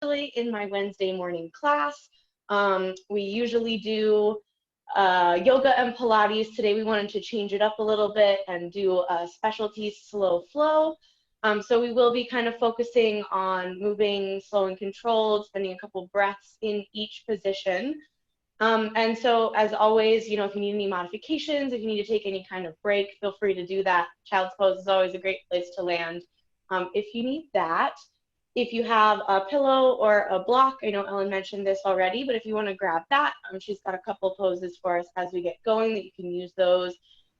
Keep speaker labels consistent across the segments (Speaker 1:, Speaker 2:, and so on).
Speaker 1: in my Wednesday morning class. We usually do yoga and Pilates. Today we wanted to change it up a little bit and do a specialty slow flow. So we will be kind of focusing on moving slow and controlled, spending a couple breaths in each position. And so as always, you know, if you need any modifications, if you need to take any kind of break, feel free to do that. Child's pose is always a great place to land. If you need that, if you have a pillow or a block, I know Ellen mentioned this already, but if you want to grab that, she's got a couple poses for us as we get going that you can use those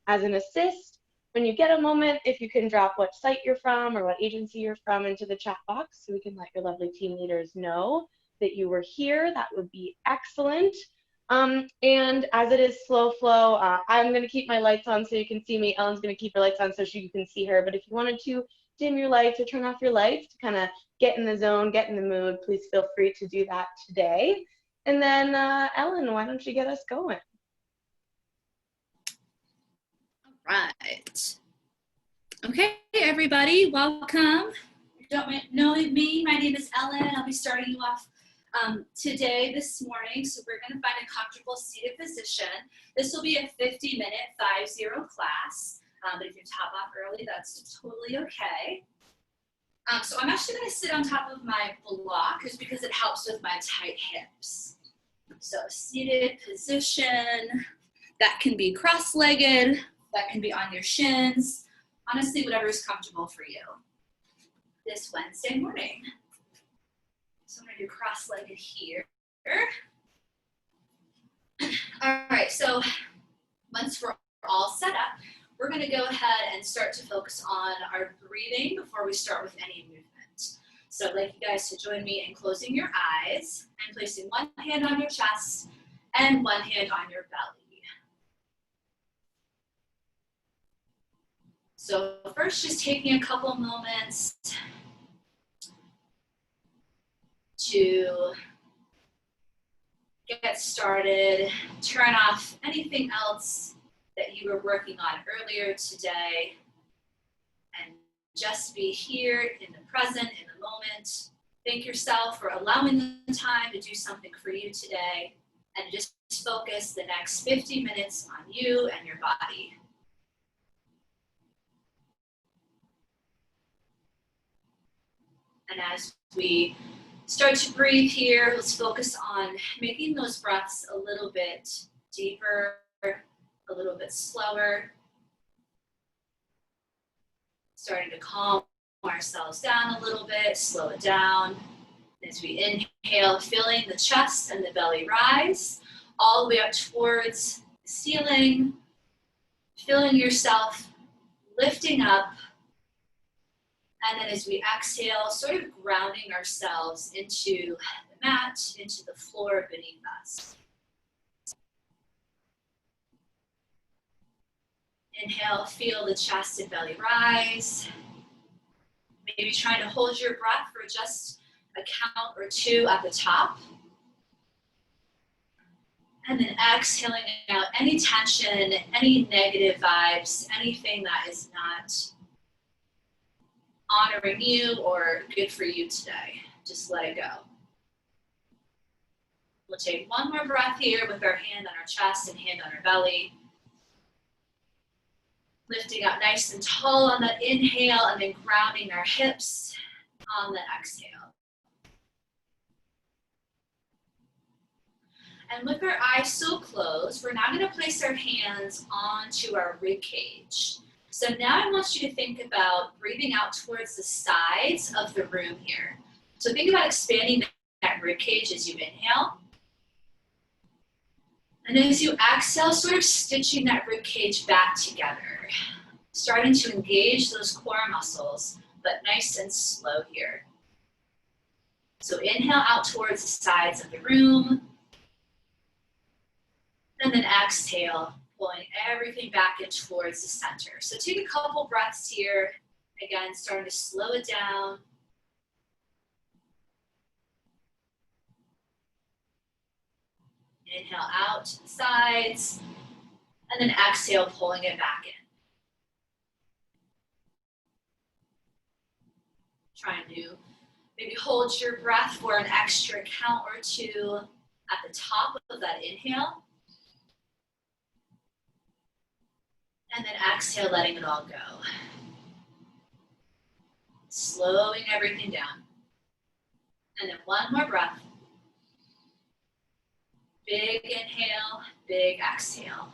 Speaker 1: as an assist. When you get a moment, if you can drop what site you're from or what agency you're from into the chat box so we can let your lovely team leaders know that you were here, that would be excellent. And as it is slow flow, I'm going to keep my lights on so you can see me. Ellen's going to keep her lights on so you can see her. But if you wanted to dim your lights or turn off your lights to kind of get in the zone, get in the mood, please feel free to do that today. And then, Ellen, why don't you get us going?
Speaker 2: All right. Okay, everybody, welcome. If you don't know me, my name is Ellen. I'll be starting you off this morning. So we're going to find a comfortable seated position. This will be a 50-minute 5-0 class. But if you top off early, that's totally okay. So I'm actually going to sit on top of my block just because it helps with my tight hips. So seated position, that can be cross-legged, that can be on your shins. Honestly, whatever is comfortable for you this Wednesday morning. So I'm going to do cross-legged here. All right, so once we're all set up, we're going to go ahead and start to focus on our breathing before we start with any movement. So I'd like you guys to join me in closing your eyes and placing one hand on your chest and one hand on your belly. So first, just taking a couple moments to get started, turn off anything else that you were working on earlier today, and just be here in the present, in the moment. Thank yourself for allowing the time to do something for you today, and just focus the next 50 minutes on you and your body. And as we start to breathe here, let's focus on making those breaths a little bit deeper, a little bit slower. Starting to calm ourselves down a little bit, slow it down. As we inhale, feeling the chest and the belly rise all the way up towards the ceiling, feeling yourself lifting up. And then as we exhale, sort of grounding ourselves into the mat, into the floor beneath us. Inhale, feel the chest and belly rise. Maybe trying to hold your breath for just a count or two at the top. And then exhaling out any tension, any negative vibes, anything that is not honoring you or good for you today. Just let it go. We'll take one more breath here with our hand on our chest and hand on our belly. Lifting up nice and tall on that inhale and then grounding our hips on the exhale. And with our eyes still closed, we're now going to place our hands onto our rib cage. So now I want you to think about breathing out towards the sides of the room here. So think about expanding that rib cage as you inhale. And as you exhale, sort of stitching that rib cage back together. Starting to engage those core muscles, but nice and slow here. So inhale out towards the sides of the room. And then exhale, pulling everything back in towards the center. So take a couple breaths here. Again, starting to slow it down. Inhale out to the sides, and then exhale, pulling it back in. Trying to maybe hold hold your breath for an extra count or two at the top of that inhale. And then exhale, letting it all go. Slowing everything down. And then one more breath. Big inhale, big exhale.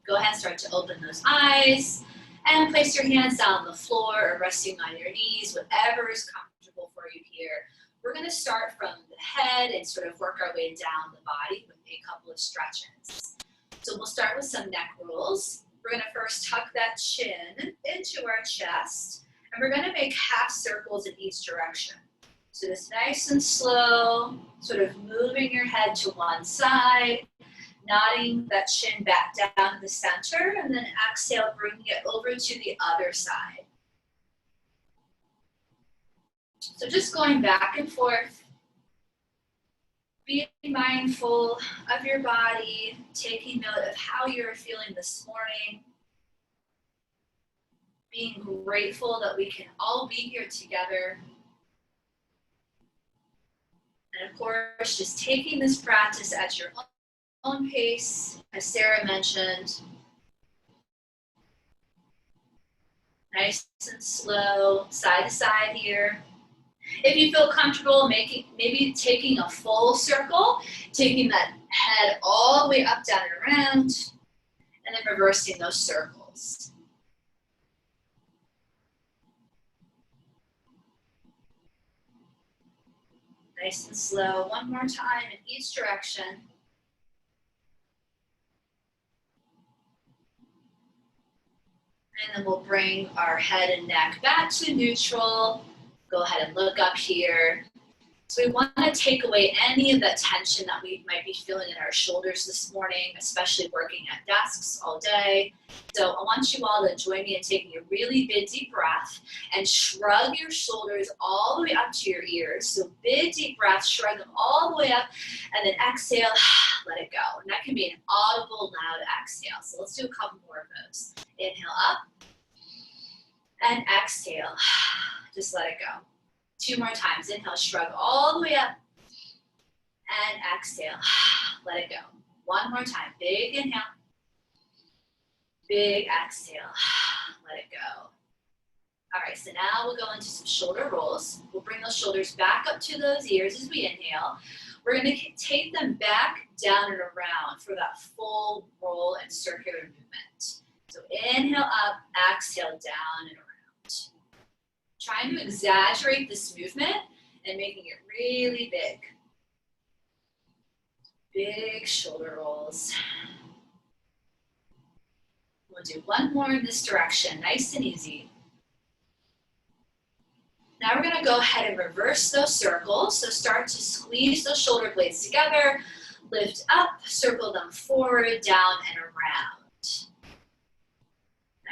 Speaker 2: Go ahead and start to open those eyes and place your hands down on the floor or resting on your knees, whatever is comfortable for you here. We're going to start from the head and sort of work our way down the body with a couple of stretches. So we'll start with some neck rolls. We're going to first tuck that chin into our chest, and we're going to make half circles in each direction. So just nice and slow, sort of moving your head to one side, nodding that chin back down to the center, and then exhale, bringing it over to the other side. So just going back and forth, being mindful of your body, taking note of how you're feeling this morning, being grateful that we can all be here together. And of course, just taking this practice at your own pace, as Sarah mentioned. Nice and slow, side to side here. If you feel comfortable maybe taking a full circle, taking that head all the way up, down, and around, and then reversing those circles. Nice and slow. One more time in each direction. And then we'll bring our head and neck back to neutral. Go ahead and look up here. So we want to take away any of that tension that we might be feeling in our shoulders this morning, especially working at desks all day. So I want you all to join me in taking a really big deep breath and shrug your shoulders all the way up to your ears. So big deep breath, shrug them all the way up, and then exhale, let it go. And that can be an audible, loud exhale. So let's do a couple more of those. Inhale up and exhale. Just let it go. 2 more times. Inhale, shrug all the way up. And exhale. Let it go. 1 more time. Big inhale. Big exhale. Let it go. All right, so now we'll go into some shoulder rolls. We'll bring those shoulders back up to those ears as we inhale. We're going to take them back, down, and around for that full roll and circular movement. So inhale up, exhale down and around. Trying to exaggerate this movement and making it really big. Big shoulder rolls. We'll do 1 more in this direction, nice and easy. Now we're gonna go ahead and reverse those circles. So start to squeeze those shoulder blades together, lift up, circle them forward, down, and around.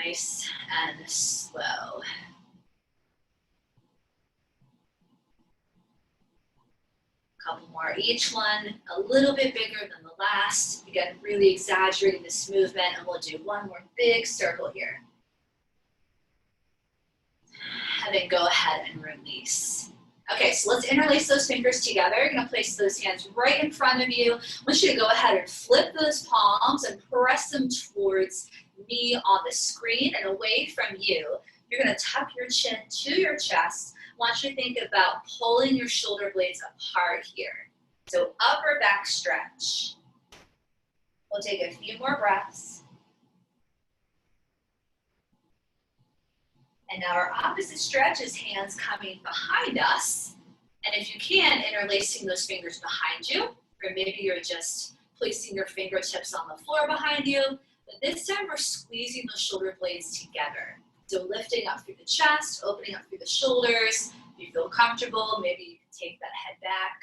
Speaker 2: Nice and slow. Couple more, each one a little bit bigger than the last. Again, really exaggerating this movement, and we'll do 1 more big circle here. And then go ahead and release. Okay, so let's interlace those fingers together. You're gonna place those hands right in front of you. I want you to go ahead and flip those palms and press them towards me on the screen and away from you. You're gonna tuck your chin to your chest. I want you to think about pulling your shoulder blades apart here. So upper back stretch. We'll take a few more breaths. And now our opposite stretch is hands coming behind us. And if you can, interlacing those fingers behind you, or maybe you're just placing your fingertips on the floor behind you. But this time we're squeezing those shoulder blades together. So lifting up through the chest, opening up through the shoulders. If you feel comfortable, maybe you can take that head back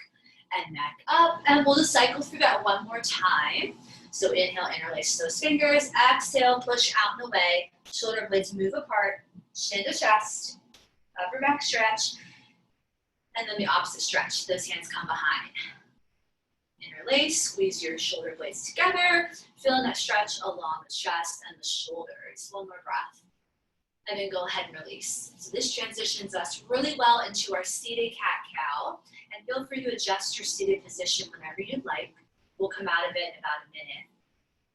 Speaker 2: and neck up. And we'll just cycle through that 1 more time. So inhale, interlace those fingers. Exhale, push out and away. Shoulder blades move apart. Chin to chest. Upper back stretch. And then the opposite stretch. Those hands come behind. Interlace, squeeze your shoulder blades together. Feeling that stretch along the chest and the shoulders. 1 more breath. and then go ahead and release. So this transitions us really well into our seated cat-cow, and feel free to adjust your seated position whenever you'd like. We'll come out of it in about a minute.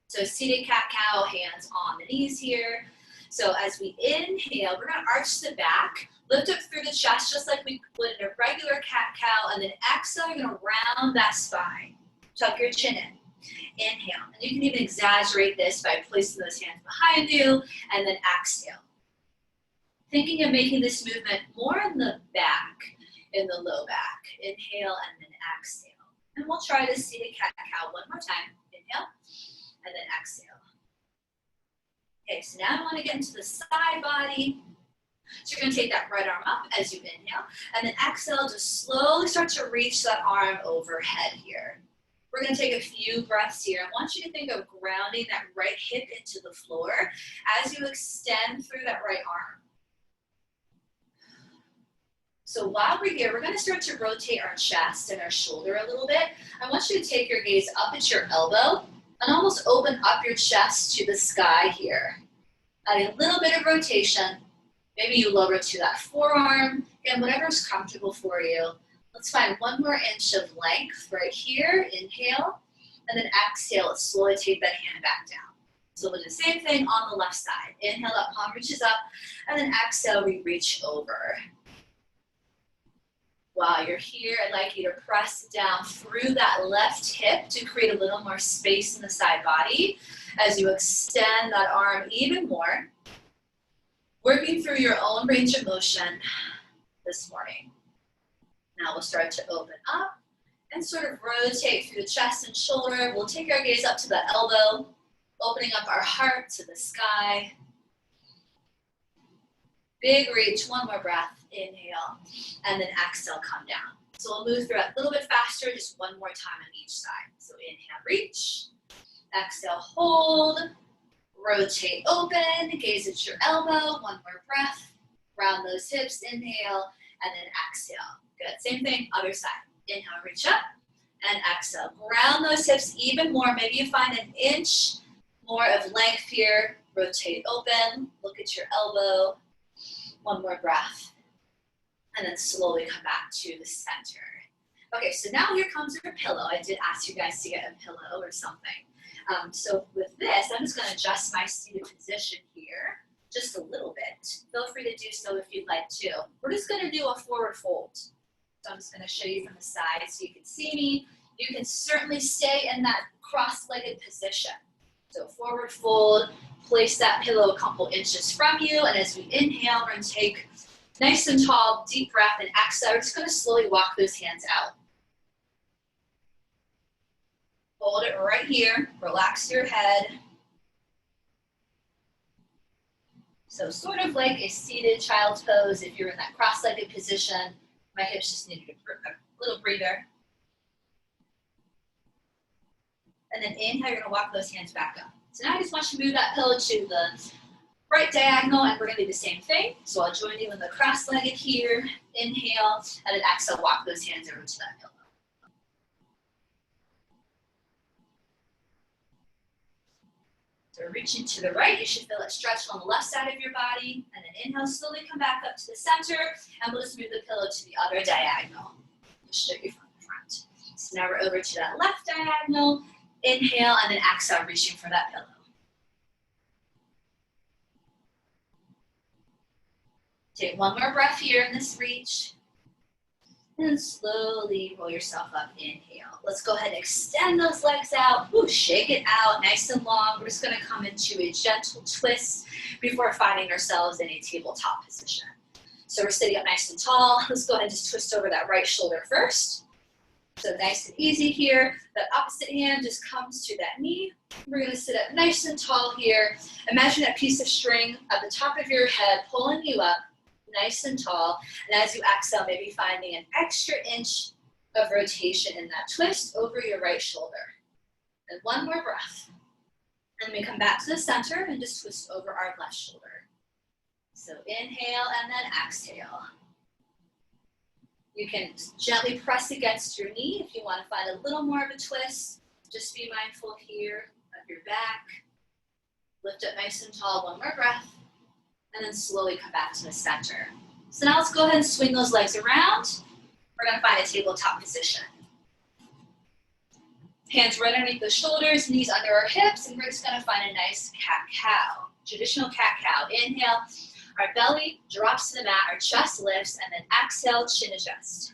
Speaker 2: So seated cat-cow, hands on the knees here. So as we inhale, we're gonna arch the back, lift up through the chest just like we would in a regular cat-cow, and then exhale, you're gonna round that spine. Tuck your chin in. Inhale, and you can even exaggerate this by placing those hands behind you, and then exhale. Thinking of making this movement more in the back, in the low back. Inhale and then exhale. And we'll try this seated cat-cow one more time. Inhale and then exhale. Okay, so now I want to get into the side body. So you're going to take that right arm up as you inhale, and then exhale, just slowly start to reach that arm overhead here. We're going to take a few breaths here. I want you to think of grounding that right hip into the floor as you extend through that right arm. So while we're here, we're going to start to rotate our chest and our shoulder a little bit. I want you to take your gaze up at your elbow and almost open up your chest to the sky here. Adding a little bit of rotation. Maybe you lower to that forearm. Again, whatever's comfortable for you. Let's find one more inch of length right here. Inhale, and then exhale. Let's slowly take that hand back down. So we'll do the same thing on the left side. Inhale, that palm reaches up, and then exhale, we reach over. While you're here, I'd like you to press down through that left hip to create a little more space in the side body as you extend that arm even more. Working through your own range of motion this morning. Now we'll start to open up and sort of rotate through the chest and shoulder. We'll take our gaze up to the elbow, opening up our heart to the sky. Big reach, one more breath. Inhale, and then exhale, come down. So we'll move through it a little bit faster, just one more time on each side. So inhale, reach. Exhale, hold. Rotate open, gaze at your elbow, one more breath. Round those hips, inhale, and then exhale. Good, same thing, other side. Inhale, reach up, and exhale. Round those hips even more. Maybe you find an inch more of length here. Rotate open, look at your elbow. One more breath. And then slowly come back to the center. Okay, so now here comes your pillow. I did ask you guys to get a pillow or something. So with this, I'm just going to adjust my seated position here just a little bit. Feel free to do so if you'd like to. We're just going to do a forward fold. So I'm just going to show you from the side so you can see me. You can certainly stay in that cross-legged position. So forward fold, place that pillow a couple inches from you, and as we inhale, we're going to take nice and tall, deep breath, and exhale. We're just going to slowly walk those hands out. Hold it right here. Relax your head. So sort of like a seated child's pose if you're in that cross-legged position. My hips just needed a little breather. And then inhale, you're going to walk those hands back up. So now I just want you to move that pillow to the right diagonal, and we're going to do the same thing. So I'll join you in the cross-legged here. Inhale, and then exhale, walk those hands over to that pillow. So reaching to the right, you should feel it stretch on the left side of your body, and then inhale, slowly come back up to the center, and we'll just move the pillow to the other diagonal. Just show you from the front. So now we're over to that left diagonal. Inhale, and then exhale, reaching for that pillow. Take one more breath here in this reach. And slowly roll yourself up, inhale. Let's go ahead and extend those legs out. Woo, shake it out, nice and long. We're just gonna come into a gentle twist before finding ourselves in a tabletop position. So we're sitting up nice and tall. Let's go ahead and just twist over that right shoulder first. So nice and easy here. The opposite hand just comes to that knee. We're gonna sit up nice and tall here. Imagine that piece of string at the top of your head pulling you up, nice and tall. And as you exhale, maybe finding an extra inch of rotation in that twist over your right shoulder. And one more breath. And we come back to the center and just twist over our left shoulder. So inhale and then exhale. You can gently press against your knee if you want to find a little more of a twist. Just be mindful here of your back. Lift up nice and tall, one more breath. and then slowly come back to the center. So now let's go ahead and swing those legs around. We're gonna find a tabletop position. Hands right underneath the shoulders, knees under our hips, and we're just gonna find a nice cat-cow. Traditional cat-cow. Inhale, our belly drops to the mat, our chest lifts, and then exhale, chin adjust.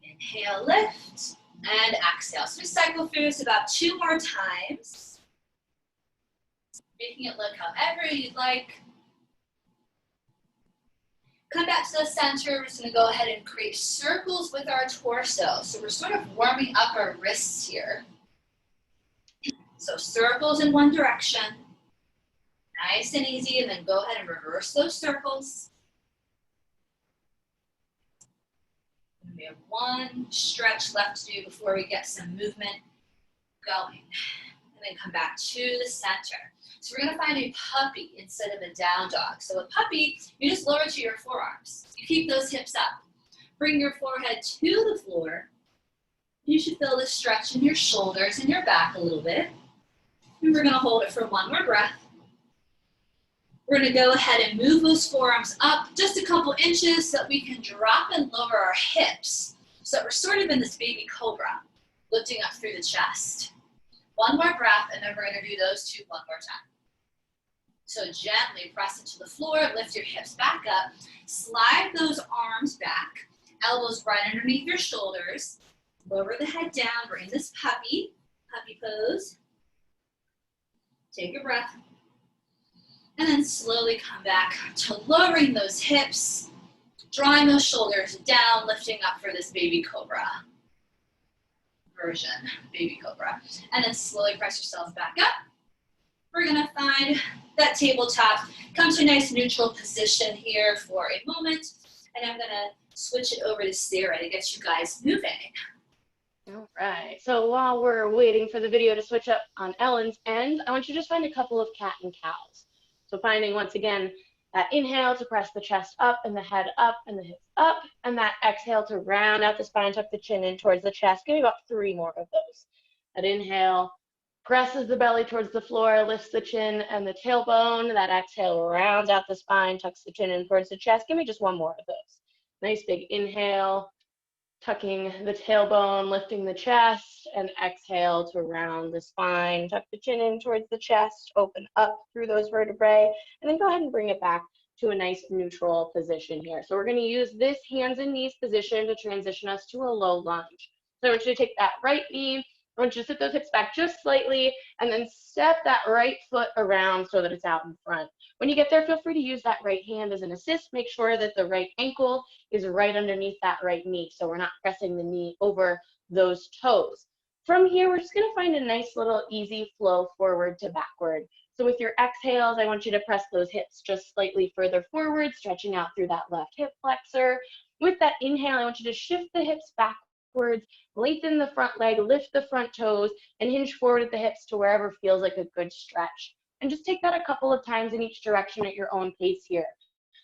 Speaker 2: Inhale, lift, and exhale. So just cycle through this about 2 more times, making it look however you'd like. Come back to the center. We're just going to go ahead and create circles with our torso. So we're sort of warming up our wrists here. So circles in one direction. Nice and easy. And then go ahead and reverse those circles. And we have one stretch left to do before we get some movement going. And then come back to the center. So we're gonna find a puppy instead of a down dog. So a puppy, you just lower to your forearms. You keep those hips up. Bring your forehead to the floor. You should feel the stretch in your shoulders and your back a little bit. And we're gonna hold it for 1 more breath. We're gonna go ahead and move those forearms up just a couple inches so that we can drop and lower our hips. So that we're sort of in this baby cobra, lifting up through the chest. 1 more breath, and then we're gonna do those 2 one more time. So gently press into the floor, lift your hips back up, slide those arms back, elbows right underneath your shoulders, lower the head down, we're in this puppy pose. Take a breath, and then slowly come back to lowering those hips, drawing those shoulders down, lifting up for this baby cobra version, baby cobra. And then slowly press yourself back up. We're gonna find that tabletop, come to a nice neutral position here for a moment, and I'm gonna switch it over to Sarah to get you guys moving.
Speaker 1: All right, so while we're waiting for the video to switch up on Ellen's end, I want you to just find a couple of cat and cows. So finding, once again, that inhale to press the chest up and the head up and the hips up, and that exhale to round out the spine, tuck the chin in towards the chest. Give me about 3 more of those. That inhale presses the belly towards the floor, lifts the chin and the tailbone. That exhale rounds out the spine, tucks the chin in towards the chest. Give me just 1 more of those. Nice big inhale, tucking the tailbone, lifting the chest, and exhale to round the spine, tuck the chin in towards the chest, open up through those vertebrae, and then go ahead and bring it back to a nice neutral position here. So we're going to use this hands and knees position to transition us to a low lunge. So I want you to take that right knee, I want you to sit those hips back just slightly, and then step that right foot around so that it's out in front. When you get there, feel free to use that right hand as an assist. Make sure that the right ankle is right underneath that right knee, so we're not pressing the knee over those toes. From here, we're just gonna find a nice little easy flow forward to backward. So with your exhales, I want you to press those hips just slightly further forward, stretching out through that left hip flexor. With that inhale, I want you to shift the hips backwards, lengthen the front leg, lift the front toes, and hinge forward at the hips to wherever feels like a good stretch. And just take that a couple of times in each direction at your own pace here.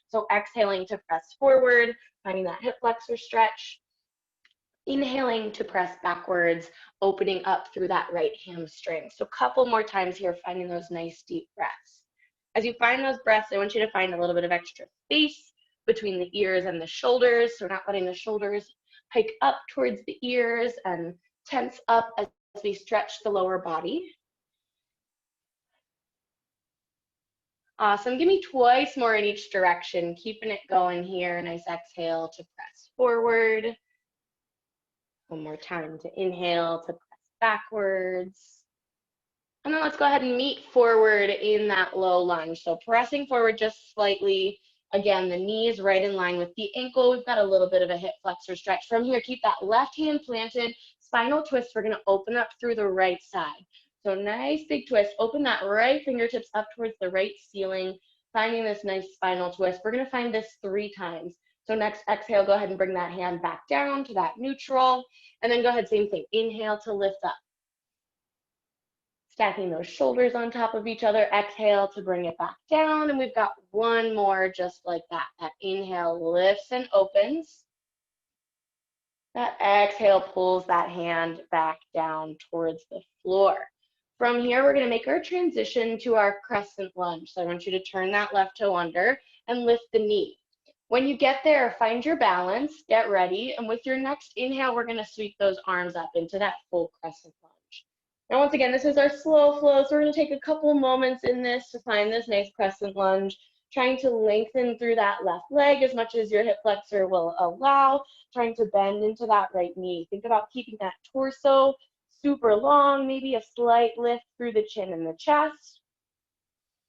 Speaker 1: So exhaling to press forward, finding that hip flexor stretch. Inhaling to press backwards, opening up through that right hamstring. So a couple more times here, finding those nice deep breaths. As you find those breaths, I want you to find a little bit of extra space between the ears and the shoulders. So we're not letting the shoulders hike up towards the ears and tense up as we stretch the lower body. Awesome. Give me twice more in each direction, keeping it going here. Nice exhale to press forward. 1 more time to inhale to press backwards. And then let's go ahead and meet forward in that low lunge. So pressing forward just slightly. Again, the knees right in line with the ankle. We've got a little bit of a hip flexor stretch. From here, keep that left hand planted. Spinal twist, we're going to open up through the right side. So nice big twist. Open that right fingertips up towards the right ceiling, finding this nice spinal twist. We're going to find this 3 times. So next exhale, go ahead and bring that hand back down to that neutral. And then go ahead, same thing. Inhale to lift up. Stacking those shoulders on top of each other. Exhale to bring it back down. And we've got 1 more just like that. That inhale lifts and opens. That exhale pulls that hand back down towards the floor. From here, we're going to make our transition to our crescent lunge. So I want you to turn that left toe under and lift the knee. When you get there, find your balance, get ready, and with your next inhale, we're going to sweep those arms up into that full crescent lunge. Now, once again, this is our slow flow, so we're going to take a couple moments in this to find this nice crescent lunge, trying to lengthen through that left leg as much as your hip flexor will allow, trying to bend into that right knee. Think about keeping that torso super long, maybe a slight lift through the chin and the chest.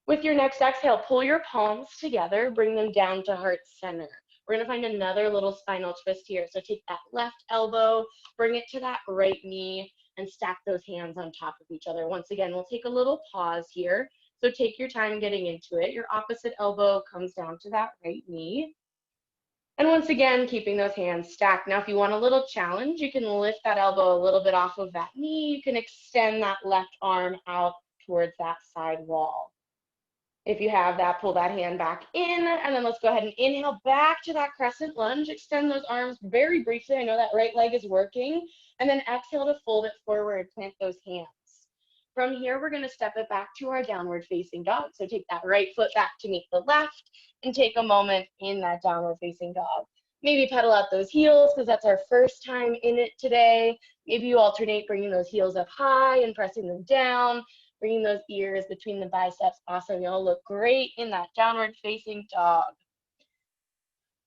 Speaker 1: With your next exhale, pull your palms together, bring them down to heart center. We're gonna find another little spinal twist here. So take that left elbow, bring it to that right knee, and stack those hands on top of each other. Once again, we'll take a little pause here. So take your time getting into it. Your opposite elbow comes down to that right knee. And once again, keeping those hands stacked. Now, if you want a little challenge, you can lift that elbow a little bit off of that knee. You can extend that left arm out towards that side wall. If you have that, pull that hand back in, and then let's go ahead and inhale back to that crescent lunge. Extend those arms very briefly. I know that right leg is working. And then exhale to fold it forward, plant those hands. From here, we're going to step it back to our downward facing dog. So take that right foot back to meet the left and take a moment in that downward facing dog. Maybe pedal out those heels because that's our first time in it today. Maybe you alternate bringing those heels up high and pressing them down, bringing those ears between the biceps. Awesome. You'll look great in that downward facing dog.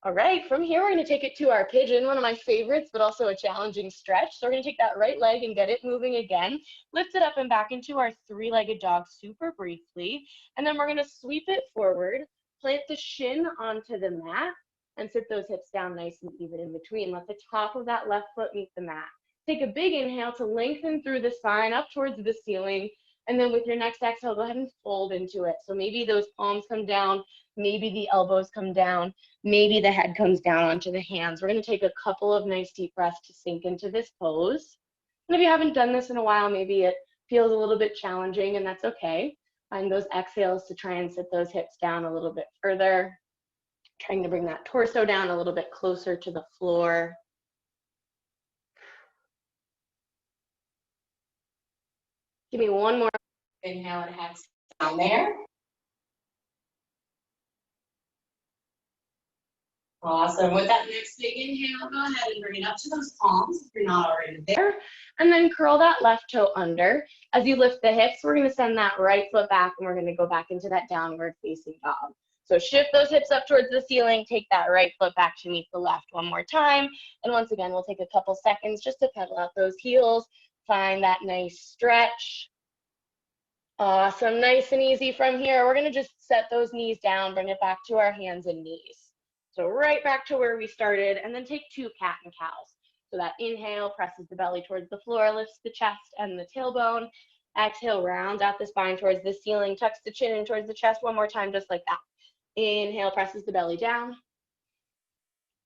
Speaker 1: All right, from here, we're going to take it to our pigeon, one of my favorites, but also a challenging stretch. So we're going to take that right leg and get it moving again. Lift it up and back into our three-legged dog super briefly. And then we're going to sweep it forward, plant the shin onto the mat, and sit those hips down nice and even in between. Let the top of that left foot meet the mat. Take a big inhale to lengthen through the spine up towards the ceiling. And then with your next exhale, go ahead and fold into it. So maybe those palms come down, maybe the elbows come down, maybe the head comes down onto the hands. We're going to take a couple of nice deep breaths to sink into this pose. And if you haven't done this in a while, maybe it feels a little bit challenging, and that's okay. Find those exhales to try and sit those hips down a little bit further, trying to bring that torso down a little bit closer to the floor. Give me one more inhale and exhale down there. Awesome. With that next big inhale, go ahead and bring it up to those palms if you're not already there. And then curl that left toe under. As you lift the hips, we're going to send that right foot back, and we're going to go back into that downward facing dog. So shift those hips up towards the ceiling, take that right foot back to meet the left one more time. And once again, we'll take a couple seconds just to pedal out those heels. Find that nice stretch. Awesome, nice and easy from here. We're gonna just set those knees down, bring it back to our hands and knees. So right back to where we started, and then take two cat and cows. So that inhale presses the belly towards the floor, lifts the chest and the tailbone. Exhale, rounds out the spine towards the ceiling, tucks the chin in towards the chest one more time, just like that. Inhale, presses the belly down.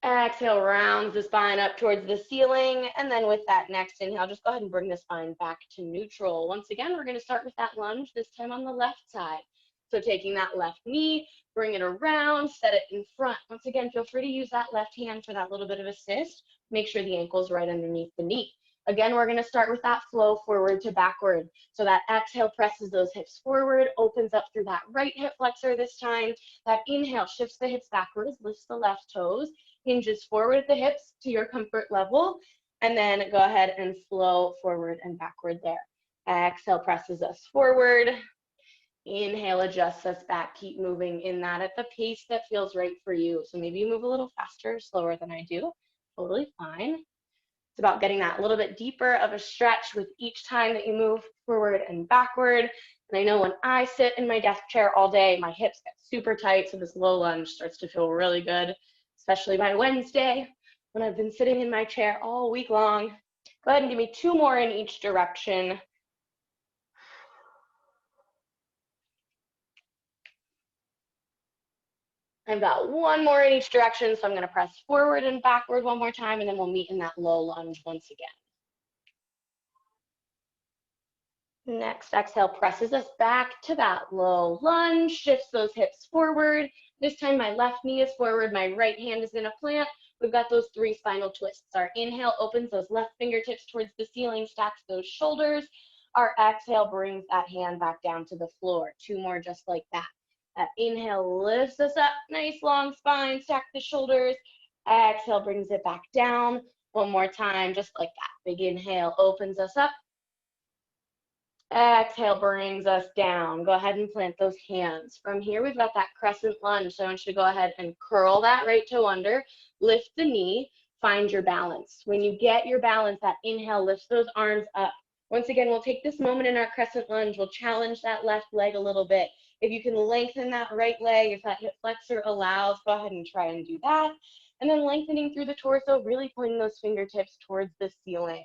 Speaker 1: Exhale, rounds the spine up towards the ceiling. And then with that next inhale, just go ahead and bring the spine back to neutral. Once again, we're going to start with that lunge, this time on the left side. So taking that left knee, bring it around, set it in front. Once again, feel free to use that left hand for that little bit of assist. Make sure the ankle's right underneath the knee. Again, we're going to start with that flow forward to backward. So that exhale presses those hips forward, opens up through that right hip flexor this time. That inhale shifts the hips backwards, lifts the left toes, hinges forward the hips to your comfort level, and then go ahead and flow forward and backward there. Exhale presses us forward. Inhale adjusts us back. Keep moving in that at the pace that feels right for you. So maybe you move a little faster or slower than I do. Totally fine. It's about getting that little bit deeper of a stretch with each time that you move forward and backward. And I know when I sit in my desk chair all day, my hips get super tight, so this low lunge starts to feel really good, especially by Wednesday when I've been sitting in my chair all week long. Go ahead and give me two more in each direction. I've got one more in each direction, so I'm going to press forward and backward one more time, and then we'll meet in that low lunge once again. Next, exhale presses us back to that low lunge, shifts those hips forward. This time my left knee is forward, my right hand is in a plant. We've got those three spinal twists. Our inhale opens those left fingertips towards the ceiling, stacks those shoulders. Our exhale brings that hand back down to the floor. 2 more just like that. That inhale lifts us up, nice long spine, stack the shoulders. Exhale brings it back down. 1 more time, just like that. Big inhale opens us up. Exhale brings us down. Go ahead and plant those hands. From here, we've got that crescent lunge. So I want you to go ahead and curl that right toe under, lift the knee, find your balance. When you get your balance, that inhale lifts those arms up. Once again, we'll take this moment in our crescent lunge. We'll challenge that left leg a little bit. If you can lengthen that right leg, if that hip flexor allows, go ahead and try and do that. And then lengthening through the torso, really pointing those fingertips towards the ceiling.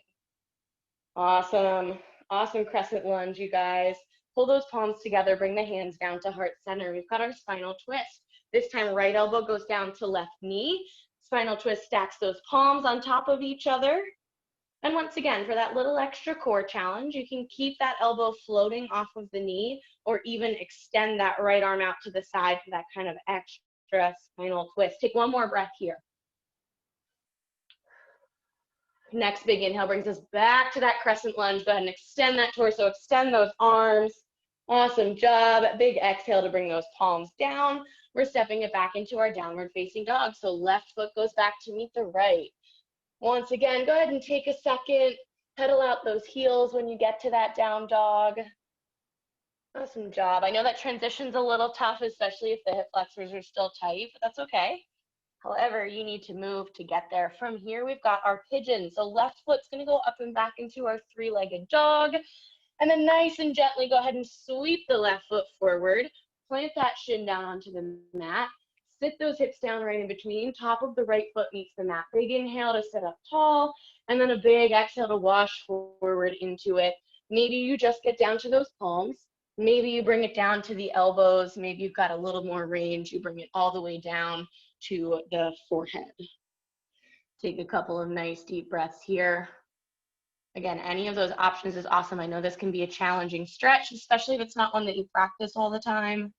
Speaker 1: Awesome. Awesome crescent lunge, you guys. Pull those palms together, bring the hands down to heart center. We've got our spinal twist. This time, right elbow goes down to left knee. Spinal twist stacks those palms on top of each other. And once again, for that little extra core challenge, you can keep that elbow floating off of the knee or even extend that right arm out to the side for that kind of extra spinal twist. Take 1 more breath here. Next big inhale brings us back to that crescent lunge. Go ahead and extend that torso, extend those arms. Awesome job. Big exhale to bring those palms down. We're stepping it back into our downward facing dog. So left foot goes back to meet the right. Once again, go ahead and take a second, pedal out those heels when you get to that down dog. Awesome job. I know that transition's a little tough, especially if the hip flexors are still tight, but that's okay. However, you need to move to get there. From here, we've got our pigeon. So left foot's gonna go up and back into our 3-legged dog. And then nice and gently, go ahead and sweep the left foot forward. Plant that shin down onto the mat. Sit those hips down right in between. Top of the right foot meets the mat. Big inhale to sit up tall. And then a big exhale to wash forward into it. Maybe you just get down to those palms. Maybe you bring it down to the elbows. Maybe you've got a little more range. You bring it all the way down to the forehead. Take a couple of nice deep breaths here. Again, any of those options is awesome. I know this can be a challenging stretch, especially if it's not one that you practice all the time.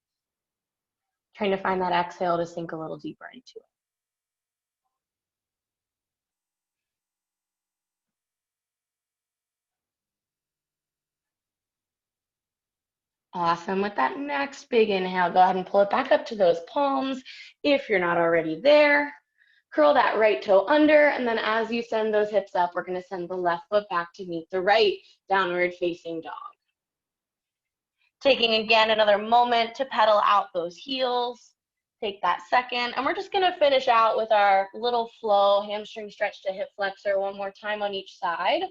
Speaker 1: Trying to find that exhale to sink a little deeper into it. Awesome. With that next big inhale, go ahead and pull it back up to those palms if you're not already there. Curl that right toe under, and then as you send those hips up, we're going to send the left foot back to meet the right, downward facing dog. Taking again another moment to pedal out those heels. Take that second, and we're just going to finish out with our little flow, hamstring stretch to hip flexor 1 more time on each side.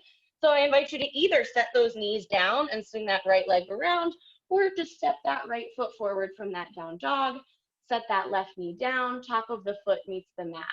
Speaker 1: So I invite you to either set those knees down and swing that right leg around, or just step that right foot forward from that down dog. Set that left knee down, top of the foot meets the mat.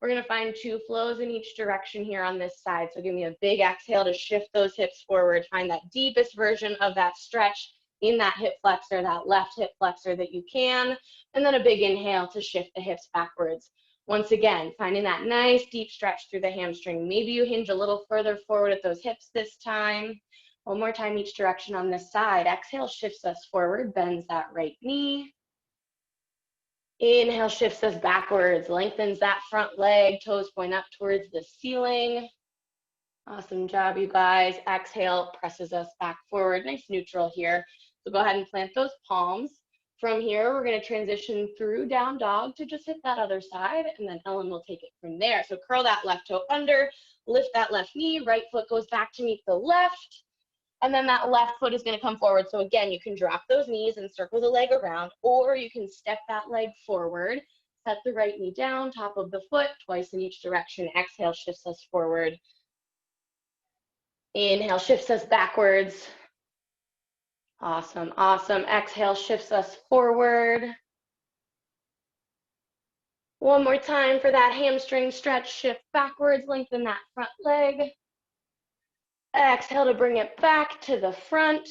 Speaker 1: We're going to find 2 flows in each direction here on this side. So give me a big exhale to shift those hips forward. Find that deepest version of that stretch in that hip flexor, that left hip flexor that you can. And then a big inhale to shift the hips backwards. Once again, finding that nice deep stretch through the hamstring. Maybe you hinge a little further forward at those hips this time. 1 more time each direction on this side. Exhale shifts us forward, bends that right knee. Inhale shifts us backwards, lengthens that front leg, toes point up towards the ceiling. Awesome job, you guys. Exhale presses us back forward. Nice neutral here. So go ahead and plant those palms. From here, we're going to transition through down dog to just hit that other side, and then Ellen will take it from there. So curl that left toe under, lift that left knee, right foot goes back to meet the left. And then that left foot is going to come forward. So again, you can drop those knees and circle the leg around, or you can step that leg forward, set the right knee down, top of the foot, twice in each direction. Exhale shifts us forward. Inhale shifts us backwards. Awesome, awesome. Exhale shifts us forward. 1 more time for that hamstring stretch. Shift backwards, lengthen that front leg. Exhale to bring it back to the front.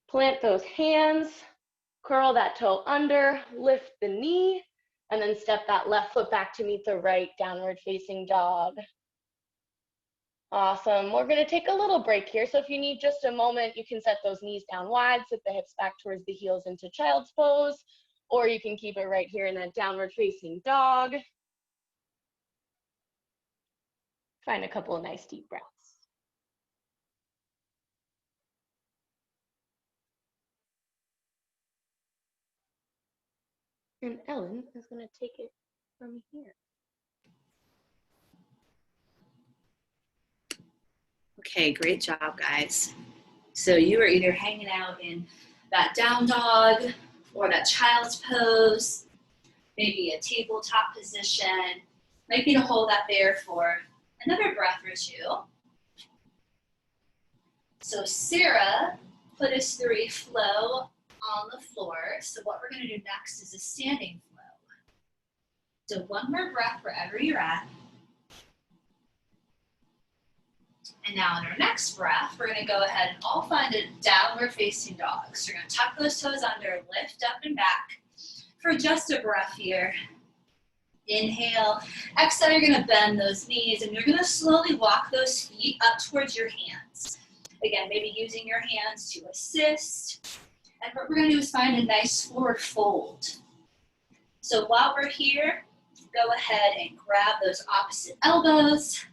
Speaker 1: Plant those hands, curl that toe under, lift the knee, and then step that left foot back to meet the right, downward facing dog. Awesome. We're going to take a little break here. So if you need just a moment, you can set those knees down wide, sit the hips back towards the heels into child's pose, or you can keep it right here in that downward facing dog. Find a couple of nice deep breaths. And Ellen is going to take it from here.
Speaker 2: Okay, great job, guys. So you are either hanging out in that down dog or that child's pose, maybe a tabletop position. Might be to hold that there for another breath or two. So Sarah put us through a flow on the floor. So what we're going to do next is a standing flow. So one more breath wherever you're at. And now in our next breath, we're going to go ahead and all find a downward facing dog. So you're going to tuck those toes under, lift up and back for just a breath here. Inhale. Exhale, you're going to bend those knees and you're going to slowly walk those feet up towards your hands. Again, maybe using your hands to assist. And what we're going to do is find a nice forward fold. So while we're here, go ahead and grab those opposite elbows.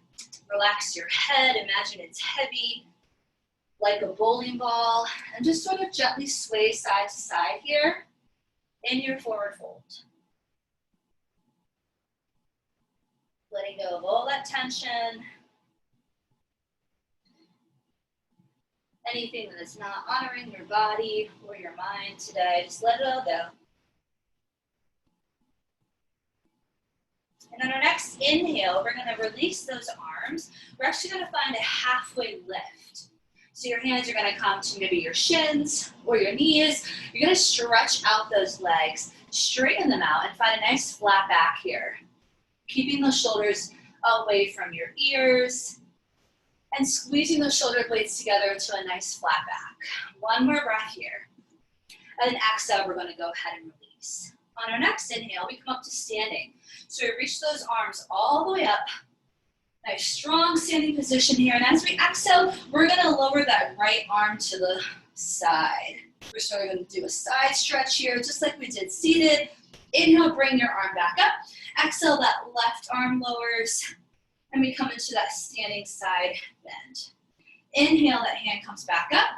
Speaker 2: Relax your head. Imagine it's heavy, like a bowling ball. And just sort of gently sway side to side here in your forward fold. Letting go of all that tension. Anything that is not honoring your body or your mind today, just let it all go. And on our next inhale, we're going to release those arms. We're actually going to find a halfway lift. So your hands are going to come to maybe your shins or your knees. You're going to stretch out those legs, straighten them out, and find a nice flat back here. Keeping those shoulders away from your ears and squeezing those shoulder blades together into a nice flat back. One more breath here. And then exhale, we're going to go ahead and release. On our next inhale, we come up to standing. So we reach those arms all the way up. Nice strong standing position here. And as we exhale, we're going to lower that right arm to the side. We're sort of going to do a side stretch here, just like we did seated. Inhale, bring your arm back up. Exhale, that left arm lowers. And we come into that standing side bend. Inhale, that hand comes back up.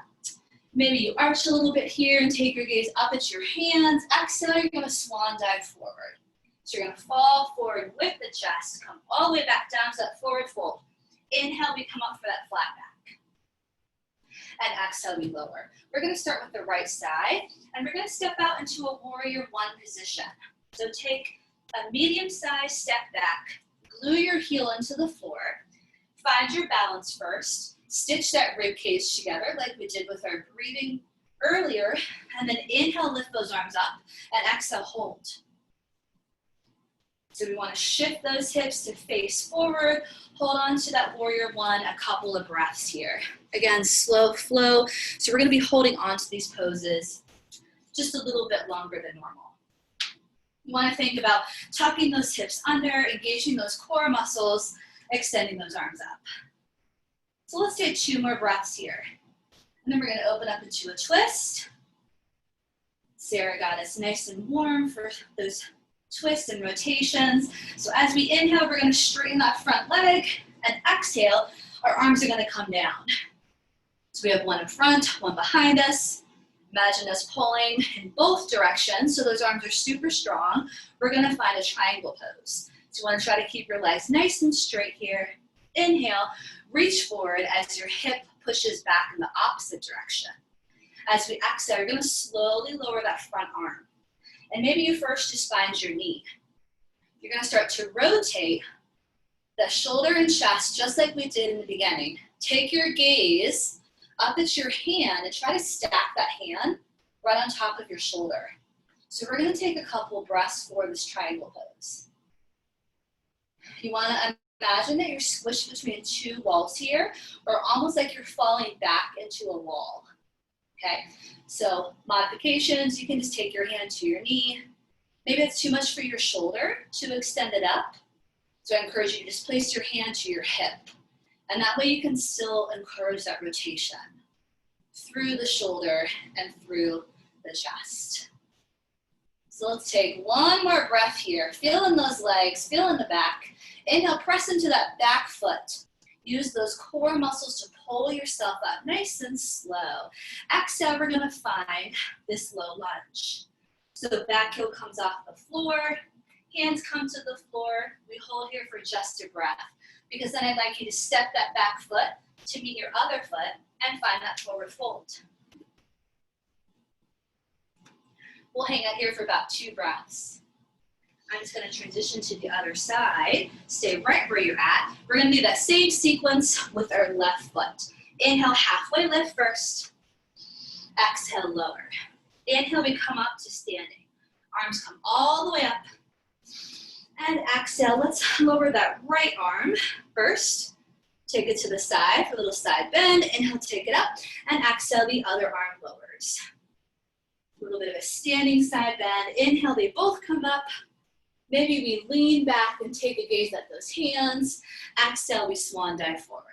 Speaker 2: Maybe you arch a little bit here and take your gaze up at your hands. Exhale, you're going to swan dive forward. So you're going to fall forward with the chest, come all the way back down to that forward fold. Inhale, we come up for that flat back. And exhale, we lower. We're going to start with the right side, and we're going to step out into a warrior one position. So take a medium-sized step back, glue your heel into the floor, find your balance first, stitch that rib cage together like we did with our breathing earlier, and then inhale, lift those arms up, and exhale, hold. So we want to shift those hips to face forward, hold on to that warrior one a couple of breaths here. Again, slow flow. So we're going to be holding on to these poses just a little bit longer than normal. You want to think about tucking those hips under, engaging those core muscles, extending those arms up. So let's take 2 more breaths here. And then we're going to open up into a twist. Sarah got us nice and warm for those twists and rotations. So as we inhale, we're going to straighten that front leg, and exhale, our arms are going to come down. So we have one in front, one behind us. Imagine us pulling in both directions, so those arms are super strong. We're going to find a triangle pose. So you want to try to keep your legs nice and straight here. Inhale, reach forward as your hip pushes back in the opposite direction. As we exhale, you're going to slowly lower that front arm. And maybe you first just find your knee. You're going to start to rotate the shoulder and chest just like we did in the beginning. Take your gaze up at your hand and try to stack that hand right on top of your shoulder. So we're going to take a couple breaths for this triangle pose. You want to imagine that you're squished between 2 walls here, or almost like you're falling back into a wall. Okay, so modifications, you can just take your hand to your knee. Maybe it's too much for your shoulder to extend it up. So I encourage you to just place your hand to your hip. And that way you can still encourage that rotation through the shoulder and through the chest. So let's take 1 more breath here. Feel in those legs, feel in the back. Inhale, press into that back foot. Use those core muscles to pull yourself up nice and slow. Exhale, we're going to find this low lunge. So back heel comes off the floor, hands come to the floor. We hold here for just a breath, because then I'd like you to step that back foot to meet your other foot and find that forward fold. We'll hang out here for about 2 breaths. I'm just going to transition to the other side. Stay right where you're at. We're going to do that same sequence with our left foot. Inhale, halfway lift first. Exhale, lower. Inhale, we come up to standing. Arms come all the way up. And exhale, let's lower that right arm first. Take it to the side for a little side bend. Inhale, take it up. And exhale, the other arm lowers. A little bit of a standing side bend. Inhale, they both come up. Maybe we lean back and take a gaze at those hands. Exhale, we swan dive forward,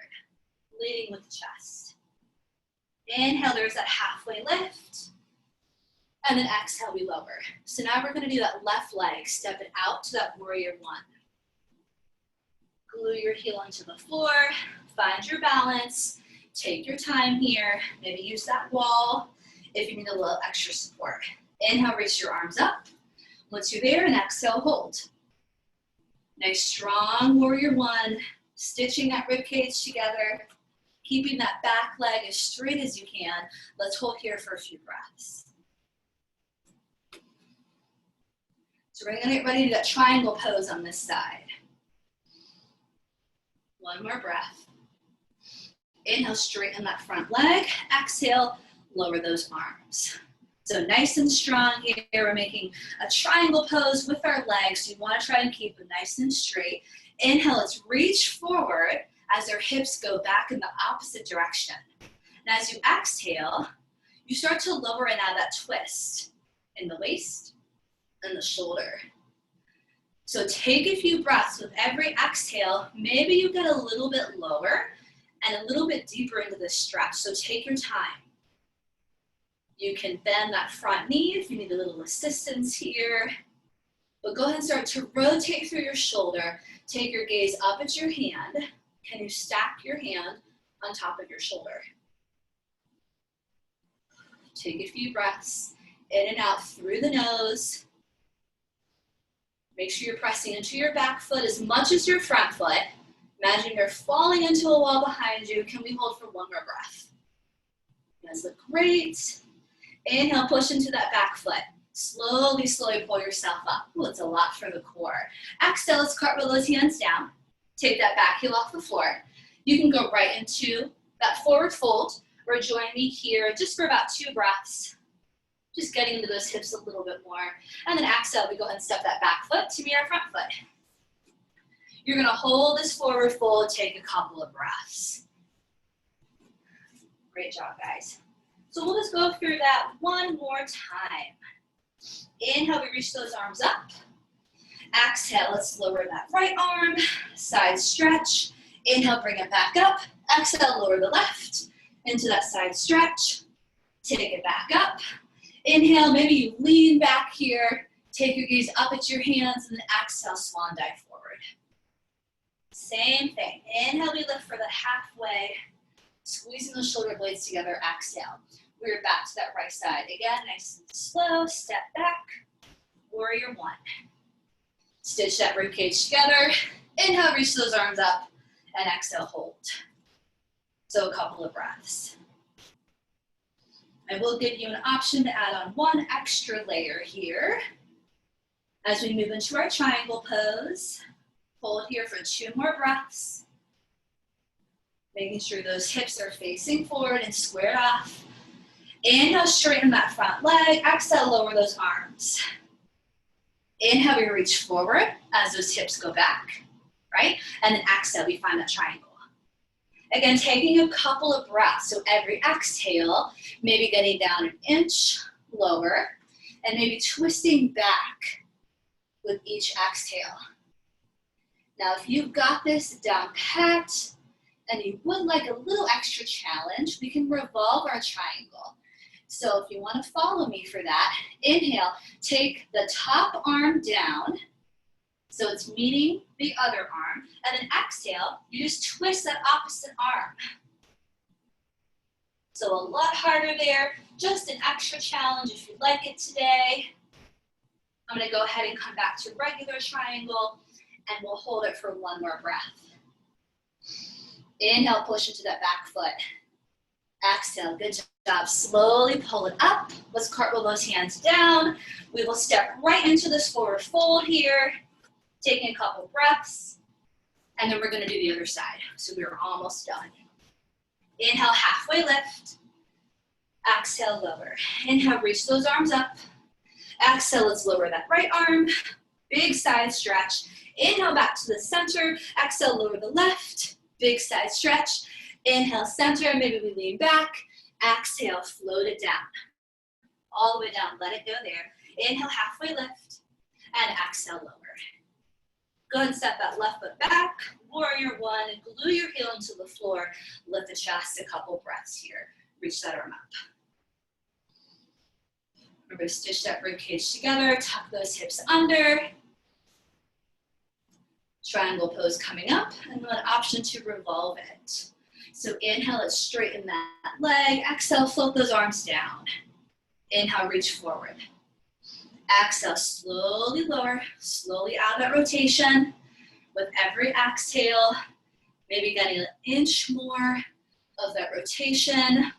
Speaker 2: leading with the chest. Inhale, there's that halfway lift. And then exhale, we lower. So now we're gonna do that left leg, step it out to that warrior one. Glue your heel into the floor, find your balance, take your time here, maybe use that wall if you need a little extra support. Inhale, reach your arms up. Once you're there, and exhale, hold. Nice, strong warrior one, stitching that rib cage together, keeping that back leg as straight as you can. Let's hold here for a few breaths. So we're gonna get ready to do that triangle pose on this side. One more breath. Inhale, straighten that front leg. Exhale, lower those arms. So nice and strong here. We're making a triangle pose with our legs. You want to try and keep it nice and straight. Inhale, let's reach forward as our hips go back in the opposite direction. And as you exhale, you start to lower in out of that twist in the waist and the shoulder. So take a few breaths with every exhale. Maybe you get a little bit lower and a little bit deeper into this stretch. So take your time. You can bend that front knee if you need a little assistance here. But go ahead and start to rotate through your shoulder. Take your gaze up at your hand. Can you stack your hand on top of your shoulder? Take a few breaths in and out through the nose. Make sure you're pressing into your back foot as much as your front foot. Imagine you're falling into a wall behind you. Can we hold for one more breath? You guys look great. Inhale, push into that back foot. Slowly, slowly pull yourself up. Ooh, it's a lot for the core. Exhale, let's cartwheel those hands down. Take that back heel off the floor. You can go right into that forward fold or join me here just for about 2 breaths. Just getting into those hips a little bit more. And then exhale, we go ahead and step that back foot to meet our front foot. You're gonna hold this forward fold, take a couple of breaths. Great job, guys. So we'll just go through that one more time. Inhale, we reach those arms up. Exhale, let's lower that right arm, side stretch. Inhale, bring it back up. Exhale, lower the left into that side stretch. Take it back up. Inhale, maybe you lean back here. Take your gaze up at your hands, and then exhale, swan dive forward. Same thing. Inhale, we lift for the halfway. Squeezing those shoulder blades together, exhale. We're back to that right side. Again, nice and slow, step back, warrior one. Stitch that rib cage together. Inhale, reach those arms up, and exhale, hold. So a couple of breaths. I will give you an option to add on one extra layer here. As we move into our triangle pose, hold here for 2 more breaths. Making sure those hips are facing forward and squared off. Inhale, straighten that front leg. Exhale, lower those arms. Inhale, we reach forward as those hips go back, right? And then exhale, we find that triangle. Again, taking a couple of breaths. So every exhale, maybe getting down an inch lower, and maybe twisting back with each exhale. Now, if you've got this down pat, and you would like a little extra challenge, we can revolve our triangle. So if you want to follow me for that, inhale, take the top arm down, so it's meeting the other arm, and then exhale, you just twist that opposite arm. So a lot harder there, just an extra challenge if you'd like it today. I'm gonna go ahead and come back to regular triangle, and we'll hold it for one more breath. Inhale, push into that back foot. Exhale, good job. Slowly pull it up. Let's cartwheel those hands down. We will step right into this forward fold here, taking a couple breaths, and then we're gonna do the other side. So we're almost done. Inhale, halfway lift. Exhale, lower. Inhale, reach those arms up. Exhale, let's lower that right arm. Big side stretch. Inhale, back to the center. Exhale, lower the left. Big side stretch. Inhale, center. Maybe we lean back. Exhale, float it down. All the way down. Let it go there. Inhale, halfway lift. And exhale, lower. Go ahead and step that left foot back. Warrior one. Glue your heel into the floor. Lift the chest. A couple breaths here. Reach that arm up. We're going to stitch that rib cage together. Tuck those hips under. Triangle pose coming up. And then an option to revolve it. So inhale, let's straighten that leg. Exhale, float those arms down. Inhale, reach forward. Exhale, slowly lower, slowly out of that rotation. With every exhale, maybe getting an inch more of that rotation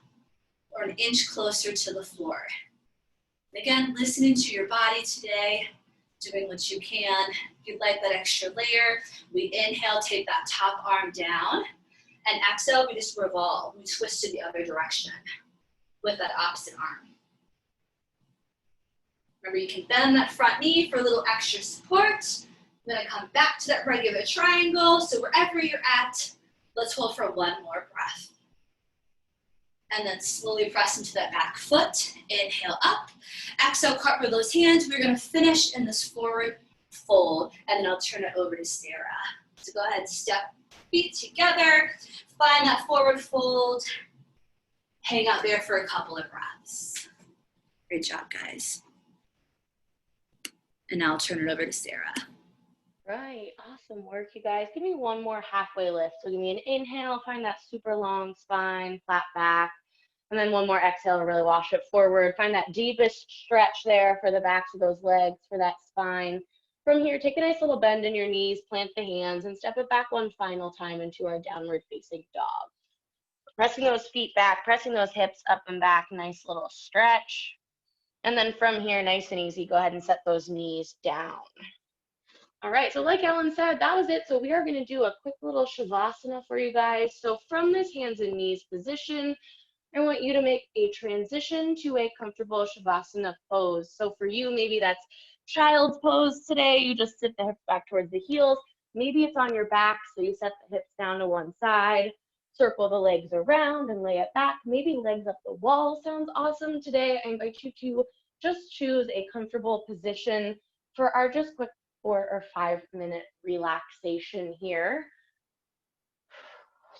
Speaker 2: or an inch closer to the floor. Again, listening to your body today, doing what you can. If you'd like that extra layer, we inhale, take that top arm down, and exhale, we just revolve. We twist to the other direction with that opposite arm. Remember, you can bend that front knee for a little extra support. Then I come back to that regular triangle. So wherever you're at, let's hold for one more breath. And then slowly press into that back foot. Inhale up. Exhale, cartwheel those hands. We're going to finish in this forward fold, and then I'll turn it over to Sarah. So go ahead, step feet together. Find that forward fold. Hang out there for a couple of breaths. Great job, guys. And now I'll turn it over to Sarah.
Speaker 1: Right, awesome work, you guys. Give me one more halfway lift. So give me an inhale, find that super long spine, flat back. And then one more exhale to really wash it forward. Find that deepest stretch there for the backs of those legs, for that spine. From here, take a nice little bend in your knees, plant the hands, and step it back one final time into our downward facing dog. Pressing those feet back, pressing those hips up and back, nice little stretch. And then from here, nice and easy, go ahead and set those knees down. All right, so like Ellen said, that was it. So we are gonna do a quick little Shavasana for you guys. So from this hands and knees position, I want you to make a transition to a comfortable Shavasana pose. So for you, maybe that's child's pose today. You just sit the hips back towards the heels. Maybe it's on your back, so you set the hips down to one side, circle the legs around and lay it back. Maybe legs up the wall sounds awesome today. I invite you to just choose a comfortable position for our just quick 4 or 5 minute relaxation here.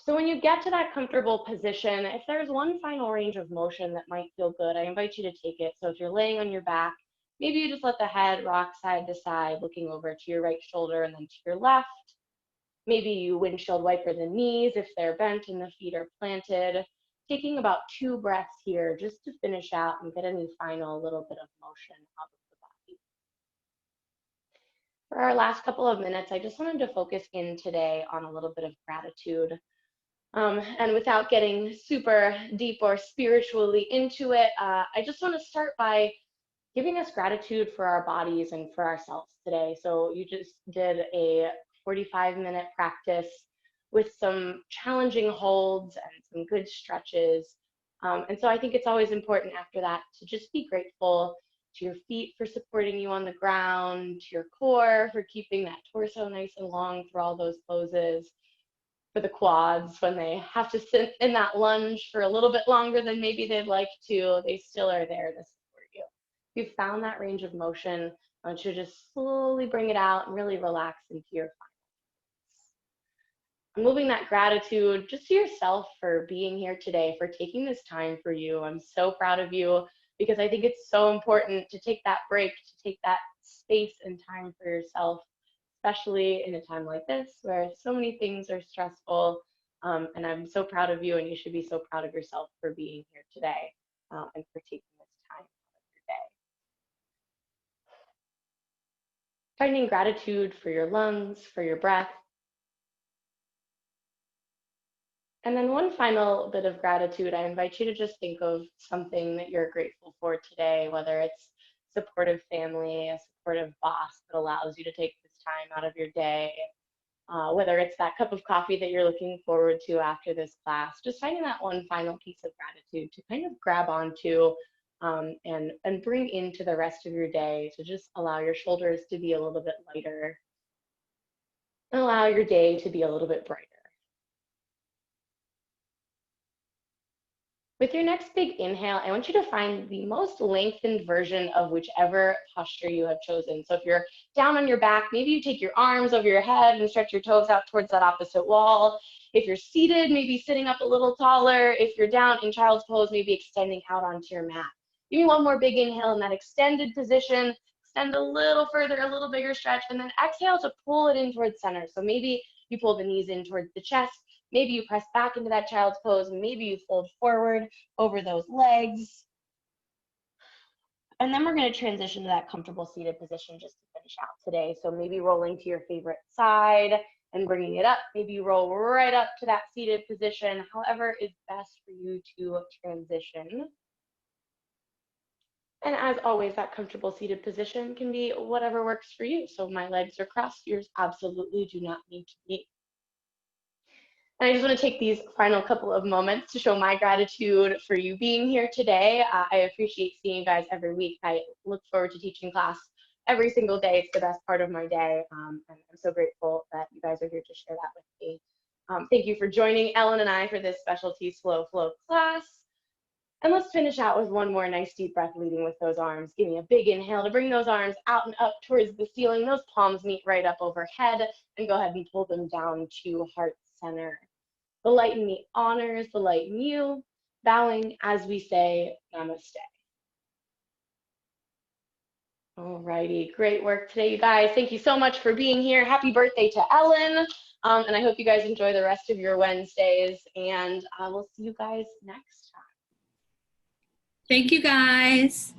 Speaker 1: So when you get to that comfortable position, if there's one final range of motion that might feel good, I invite you to take it. So if you're laying on your back, maybe you just let the head rock side to side, looking over to your right shoulder and then to your left. Maybe you windshield wiper the knees if they're bent and the feet are planted. Taking about 2 breaths here just to finish out and get any final little bit of motion out of the body. For our last couple of minutes, I just wanted to focus in today on a little bit of gratitude. And without getting super deep or spiritually into it, I just want to start by giving us gratitude for our bodies and for ourselves today. So you just did a 45-minute practice with some challenging holds and some good stretches. And so I think it's always important after that to just be grateful to your feet for supporting you on the ground, to your core for keeping that torso nice and long through all those poses, for the quads when they have to sit in that lunge for a little bit longer than maybe they'd like to, they still are there to support you. If you've found that range of motion, I want you to just slowly bring it out and really relax into your final. Moving that gratitude just to yourself for being here today, for taking this time for you. I'm so proud of you because I think it's so important to take that break, to take that space and time for yourself, especially in a time like this where so many things are stressful. And I'm so proud of you, and you should be so proud of yourself for being here today and for taking this time out of your day. finding gratitude for your lungs, for your breath. And then one final bit of gratitude, I invite you to just think of something that you're grateful for today, whether it's supportive family, a supportive boss that allows you to take this time out of your day, whether it's that cup of coffee that you're looking forward to after this class, just finding that one final piece of gratitude to kind of grab onto and bring into the rest of your day to just allow your shoulders to be a little bit lighter and allow your day to be a little bit brighter. With your next big inhale, I want you to find the most lengthened version of whichever posture you have chosen. So if you're down on your back, maybe you take your arms over your head and stretch your toes out towards that opposite wall. If you're seated, maybe sitting up a little taller. If you're down in child's pose, maybe extending out onto your mat. Give me one more big inhale in that extended position. Extend a little further, a little bigger stretch, and then exhale to pull it in towards center. So maybe you pull the knees in towards the chest. Maybe you press back into that child's pose. Maybe you fold forward over those legs. And then we're going to transition to that comfortable seated position just to finish out today. So maybe rolling to your favorite side and bringing it up. Maybe you roll right up to that seated position, however is best for you to transition. And as always, that comfortable seated position can be whatever works for you. So my legs are crossed, yours absolutely do not need to be. And I just want to take these final couple of moments to show my gratitude for you being here today. I appreciate seeing you guys every week. I look forward to teaching class every single day. It's the best part of my day. And I'm so grateful that you guys are here to share that with me. Thank you for joining Ellen and I for this specialty slow flow class. And let's finish out with one more nice deep breath leading with those arms. Give me a big inhale to bring those arms out and up towards the ceiling. Those palms meet right up overhead, and go ahead and pull them down to heart center. The light in me honors the light in you, bowing as we say namaste. Alrighty, great work today, you guys. Thank you so much for being here. Happy birthday to Ellen. And I hope you guys enjoy the rest of your Wednesdays, and I will see you guys next time.
Speaker 2: Thank you, guys.